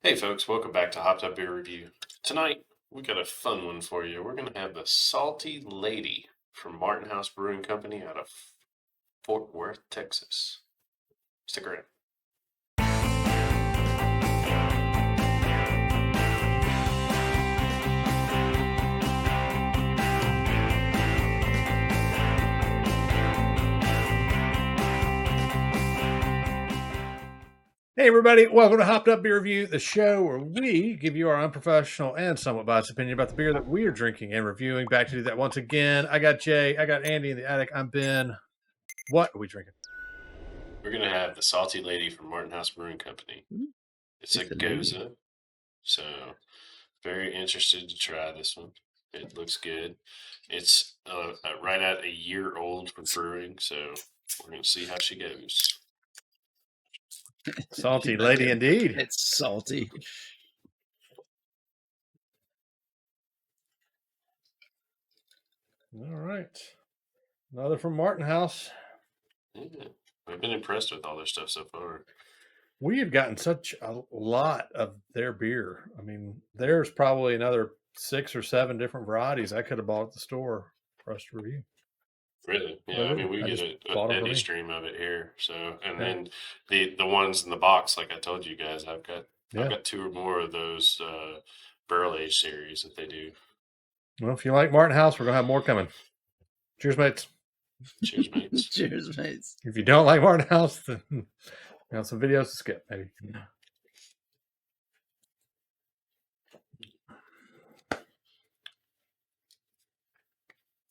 Hey folks, welcome back to Hopped Up Beer Review. Tonight, we got a fun one for you. We're going to have the Salty Lady from Martin House Brewing Company out of Fort Worth, Texas. Stick around. Hey everybody, welcome to Hopped Up Beer Review, the show where we give you our unprofessional and somewhat biased opinion about the beer that we are drinking and reviewing. Back to do that once again. I got Jay, I got Andy in the attic, I'm Ben. What are we drinking? We're going to have the Salty Lady from Martin House Brewing Company. It's a Gose, so very interested to try this one. It looks good. It's right at a year old for brewing, so we're going to see how she goes. Salty Lady indeed. It's salty. All right. Another from Martin House. Yeah, I've been impressed with all their stuff so far. We have gotten such a lot of their beer. I mean, there's probably another 6 or 7 different varieties I could have bought at the store for us to review. Really? Yeah, I mean, we get a steady stream of it here. So, and then the ones in the box, like I told you guys, I've got 2 or more of those barrel age series that they do. Well, if you like Martin House, we're gonna have more coming. Cheers, mates. Cheers, mates. Cheers, mates. If you don't like Martin House, then you know some videos to skip, maybe.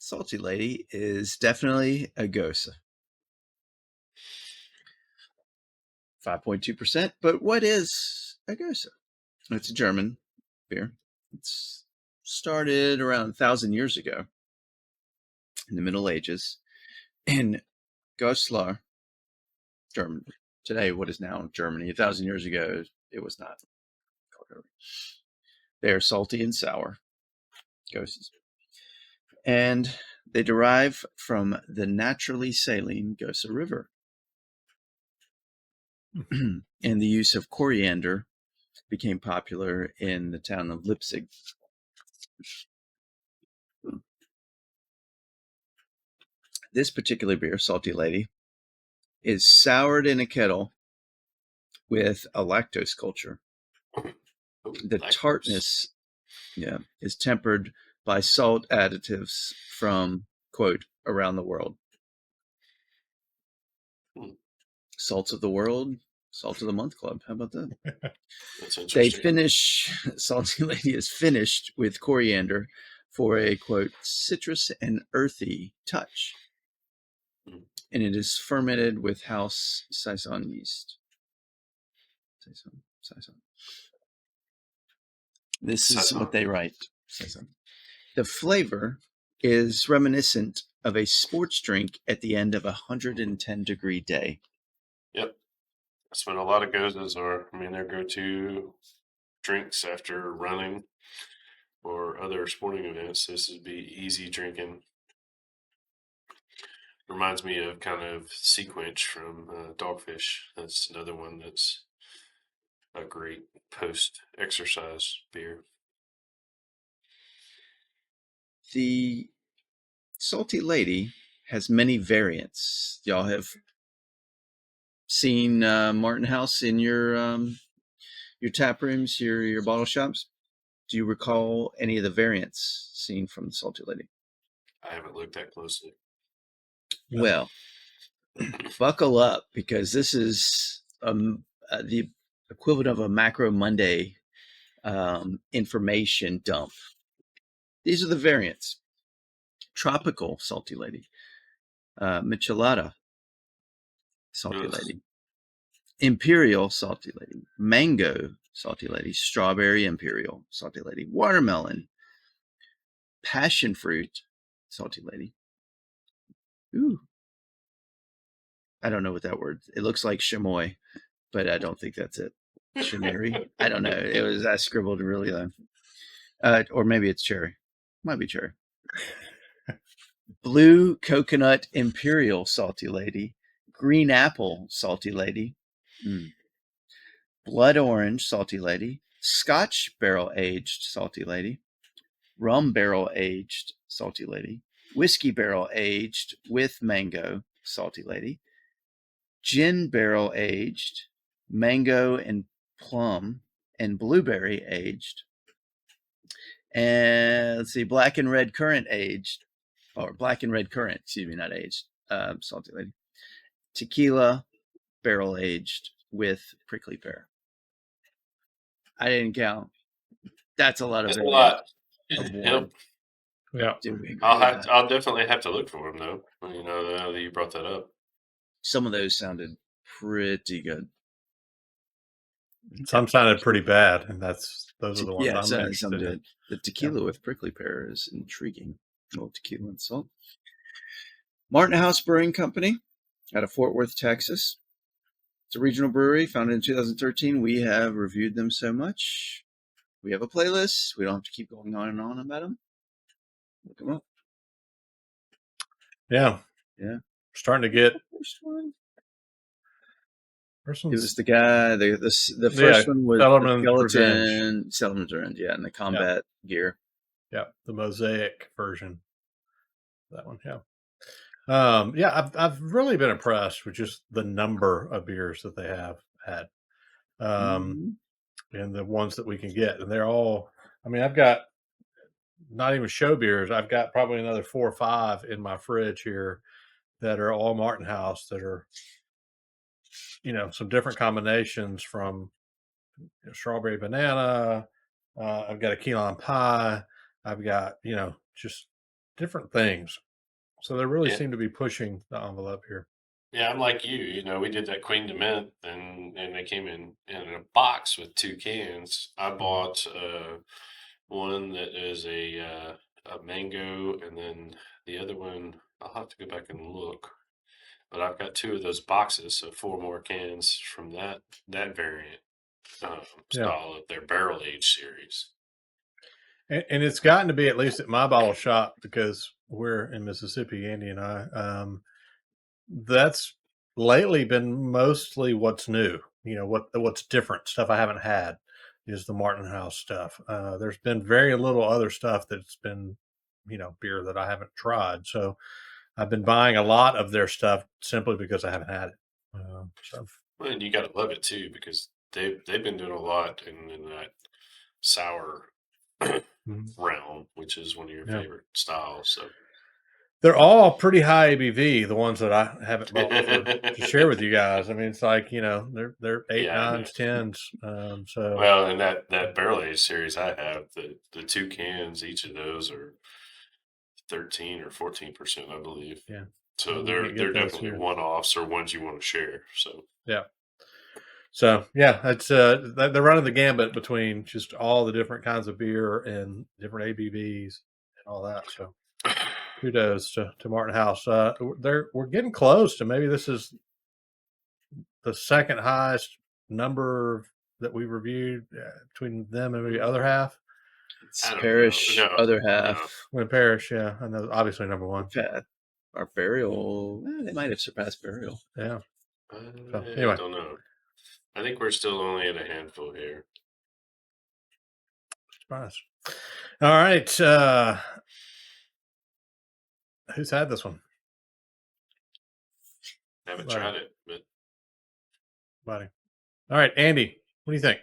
Salty Lady is definitely a Gose. 5.2%. But what is a Gose? It's a German beer. It's started around 1,000 years ago in the Middle Ages in Goslar, Germany. Today, what is now Germany? 1,000 years ago, it was not. They are salty and sour Goses. And they derive from the naturally saline Gose River. And the use of coriander became popular in the town of Leipzig. This particular beer, Salty Lady, is soured in a kettle with a lactose culture. The tartness, is tempered by salt additives from, quote, around the world. Salts of the World, Salt of the Month Club. How about that? They finish, Salty Lady is finished with coriander for a, quote, citrus and earthy touch. And it is fermented with house saison yeast. Saison. This is what they write. The flavor is reminiscent of a sports drink at the end of a 110-degree day. Yep. That's what a lot of Goses are. I mean, their go-to drinks after running or other sporting events. This would be easy drinking. Reminds me of kind of Sequench from Dogfish. That's another one that's a great post-exercise beer. The Salty Lady has many variants. Y'all have seen Martin House in your tap rooms, your bottle shops? Do you recall any of the variants seen from the Salty Lady? I haven't looked that closely. Well, buckle up, because this is the equivalent of a Macro Monday information dump. These are the variants. Tropical Salty Lady. Michelada Salty Lady. Imperial Salty Lady. Mango Salty Lady. Strawberry Imperial Salty Lady. Watermelon. Passion Fruit Salty Lady. Ooh. I don't know what that word. It looks like chamois, but I don't think that's it. Chamois? I don't know. I scribbled really low. Or maybe it's cherry. Might be cherry. Blue Coconut Imperial Salty Lady. Green Apple Salty Lady. Blood Orange Salty Lady, Scotch Barrel Aged Salty Lady, Rum Barrel Aged Salty Lady, Whiskey Barrel Aged with Mango Salty Lady, Gin Barrel Aged, Mango and Plum and Blueberry Aged, and let's see, Black and Red Currant Aged, or Black and Red Currant, excuse me, not aged, Salty Lady, Tequila Barrel Aged with Prickly Pear. I didn't count. That's a lot of. That's a lot. Yep. Yeah. I'll definitely have to look for them though. Now that you brought that up. Some of those sounded pretty good. Some sounded pretty bad, and those are the ones I'm interested in. The tequila with prickly pear is intriguing. A little tequila and salt. Martin House Brewing Company out of Fort Worth, Texas. It's a regional brewery founded in 2013. We have reviewed them so much. We have a playlist. We don't have to keep going on and on about them. Look them up. Yeah. Yeah. Starting to get. First one. It was the guy. The first one was Skeleton's Revenge. Yeah, and the combat gear. Yeah, the Mosaic version. That one. Yeah. I've really been impressed with just the number of beers that they have had, and the ones that we can get, and they're all. I mean, I've got not even show beers. I've got probably another 4 or 5 in my fridge here that are all Martin House that are, some different combinations from strawberry banana. I've got a key lime pie. I've got, just different things. So they really seem to be pushing the envelope here. Yeah, I'm like you. We did that Queen de Mint, and they came in a box with 2 cans. I bought one that is a mango, and then the other one, I'll have to go back and look. But I've got 2 of those boxes, so 4 more cans from that variant style of their barrel age series. And it's gotten to be, at least at my bottle shop, because we're in Mississippi, Andy and I, that's lately been mostly what's new. What's different, stuff I haven't had is the Martin House stuff. There's been very little other stuff that's been, beer that I haven't tried. So I've been buying a lot of their stuff simply because I haven't had it. Well, and you got to love it too, because they've been doing a lot in that sour realm, which is one of your favorite styles. So they're all pretty high ABV, the ones that I haven't bought to share with you guys. I mean, it's like, they're 8, 9s, 10s. Well, and that barrel age series I have, the 2 cans, each of those are 13 or 14%, I believe. Yeah. So they're definitely one-offs or ones you want to share. So yeah. So it's they're running the gambit between just all the different kinds of beer and different ABVs and all that. So kudos to Martin House. We're getting close to, maybe this is the second highest number that we reviewed between them and maybe other half. It's Parish, other half. When Parish, I know, obviously number 1. Our Burial, they might have surpassed Burial. Yeah. So, anyway, I don't know. I think we're still only at a handful here. Surprise. All right. Who's had this one? I haven't tried it, but. Buddy. All right, Andy, what do you think?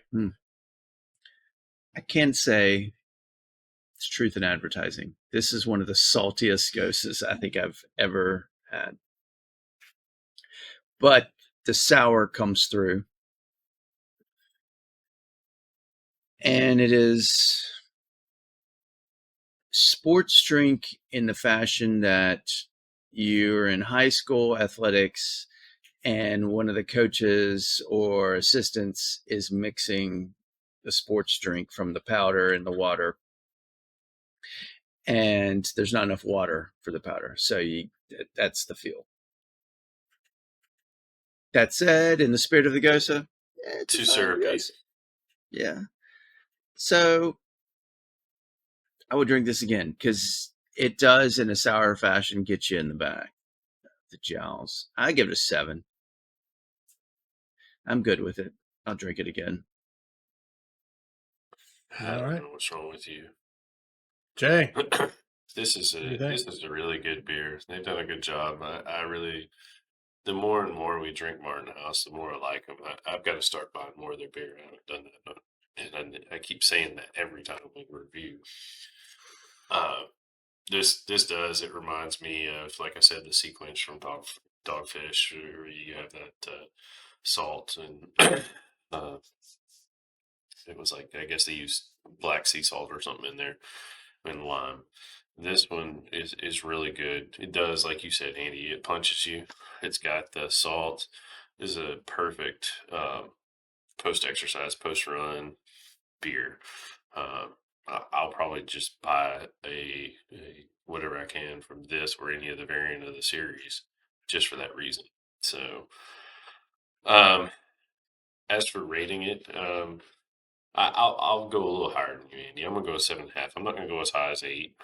I can't say it's truth in advertising. This is one of the saltiest Goses I think I've ever had. But the sour comes through. And it is sports drink in the fashion that you're in high school athletics and one of the coaches or assistants is mixing the sports drink from the powder and the water. And there's not enough water for the powder. So that's the feel. That said, in the spirit of the Gose, too syrupy. Yeah. So I would drink this again because it does, in a sour fashion, get you in the back. The jowls. I give it a 7. I'm good with it. I'll drink it again. I don't know what's wrong with you, Jay. This is a really good beer. They've done a good job. I really, the more and more we drink Martin House, the more I like them. I've got to start buying more of their beer. I haven't done that, and I keep saying that every time we review. This does. It reminds me of, like I said, the sequence from Dogfish, where you have that salt and it was like, I guess they used black sea salt or something in there and lime. This one is really good. It does, like you said, Andy, it punches you. It's got the salt. This is a perfect post-exercise, post-run beer. I'll probably just buy a whatever I can from this or any other variant of the series just for that reason. So, as for rating it, I'll go a little higher than you, Andy. I'm gonna go 7.5. I'm not gonna go as high as 8,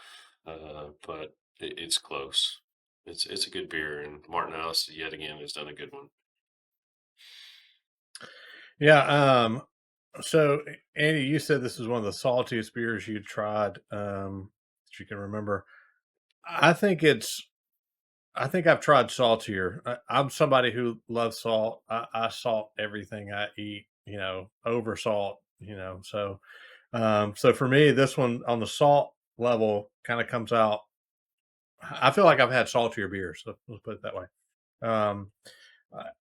but it's close. It's a good beer, and Martin House yet again has done a good one. Yeah. So Andy, you said this was one of the saltiest beers you tried that you can remember. I think I've tried saltier. I'm somebody who loves salt. I salt everything I eat. Over salt. So so for me, this one on the salt level kind of comes out. I feel like I've had saltier beers. So let's put it that way. Um,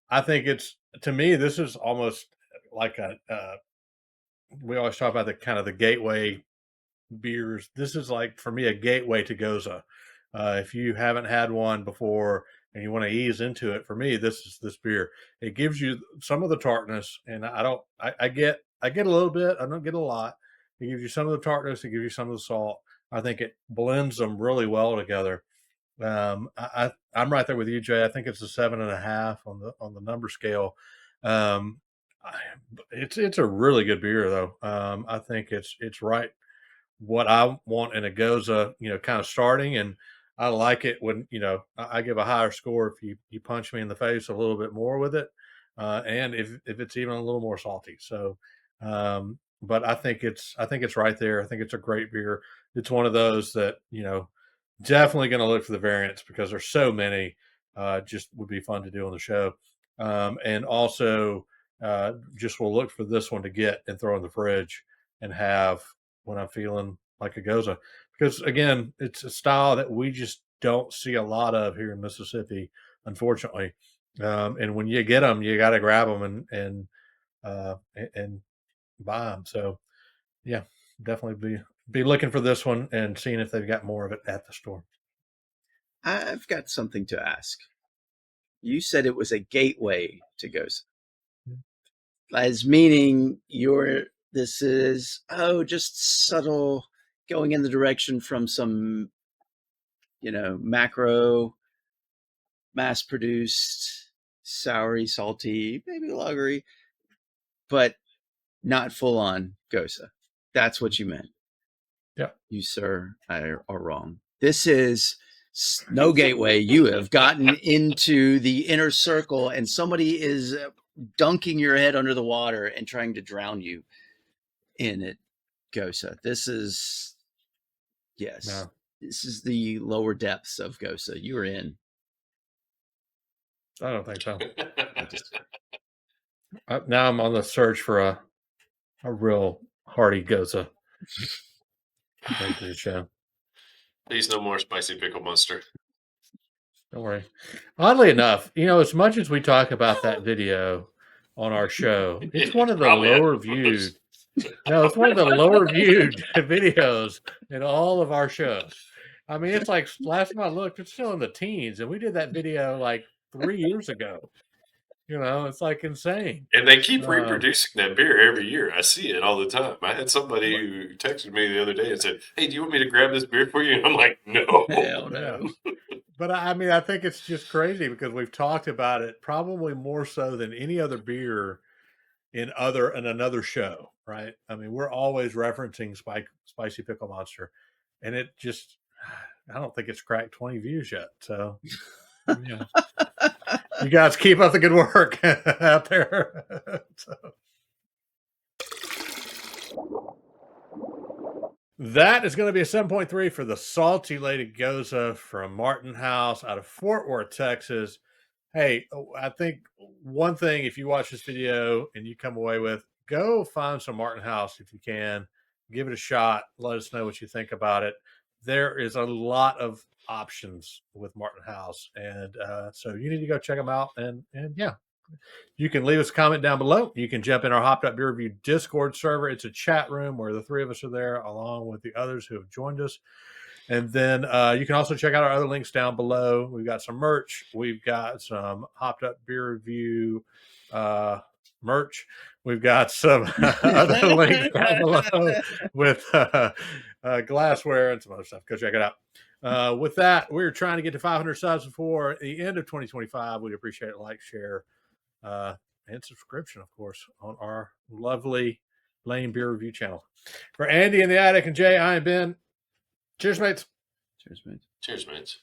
I think to me, this is almost like we always talk about the kind of the gateway beers. This is like, for me, a gateway to Gose. If you haven't had one before and you want to ease into it, for me, this is this beer. It gives you some of the tartness, and I get a little bit. I don't get a lot. It gives you some of the tartness. It gives you some of the salt. I think it blends them really well together. I'm right there with you, Jay. I think it's a 7.5 on the number scale. It's a really good beer though. I think it's right what I want in a Gose, kind of starting. And I like it when, I give a higher score if you punch me in the face a little bit more with it. And if it's even a little more salty. So, but I think it's right there. I think it's a great beer. It's one of those that, definitely going to look for the variants because there's so many, just would be fun to do on the show. And also, just will look for this one to get and throw in the fridge and have when I'm feeling like a Gose. Because again, it's a style that we just don't see a lot of here in Mississippi, unfortunately. And when you get them, you got to grab them and buy them. So yeah, definitely be looking for this one and seeing if they've got more of it at the store. I've got something to ask. You said it was a gateway to Gose, as meaning this is just subtle, going in the direction from some macro mass produced soury, salty, maybe lagery, but not full on Gose. That's what you meant. Yeah. You, sir, are wrong. This is no gateway. You have gotten into the inner circle and somebody is dunking your head under the water and trying to drown you in it. Gose. This is, yes, no. This is the lower depths of Gose. You are in. I don't think so. Now I'm on the search for a real hearty Gose. Bring to the show. Please, no more spicy pickle monster. Don't worry. Oddly enough, as much as we talk about that video on our show, it's one of the lower viewed. No, it's one of the lower viewed videos in all of our shows. I mean, it's like last time I looked, it's still in the teens, and we did that video like 3 years ago. It's like insane. And they keep reproducing that beer every year. I see it all the time. I had somebody who texted me the other day and said, "Hey, do you want me to grab this beer for you?" And I'm like, "No, hell no." But I mean, I think it's just crazy because we've talked about it probably more so than any other beer in another show, right? I mean, we're always referencing Spicy Pickle Monster, and it just, I don't think it's cracked 20 views yet. So, you guys keep up the good work out there. So. That is going to be a 7.3 for the Salty Lady Gose from Martin House out of Fort Worth, Texas. Hey, I think one thing, if you watch this video and you come away with, go find some Martin House if you can. Give it a shot. Let us know what you think about it. There is a lot of options with Martin House, and so you need to go check them out. And yeah, you can leave us a comment down below. You can jump in our Hopped Up Beer Review Discord server. It's a chat room where the three of us are there, along with the others who have joined us. And then you can also check out our other links down below. We've got some merch. We've got some Hopped Up Beer Review merch. We've got some other links down below with glassware and some other stuff. Go check it out. With that, we're trying to get to 500 subs before the end of 2025. We'd appreciate a like, share, and subscription, of course, on our lovely Lane Beer Review channel. For Andy in the attic and Jay, I am Ben. Cheers, mates. Cheers, mates. Cheers, mates.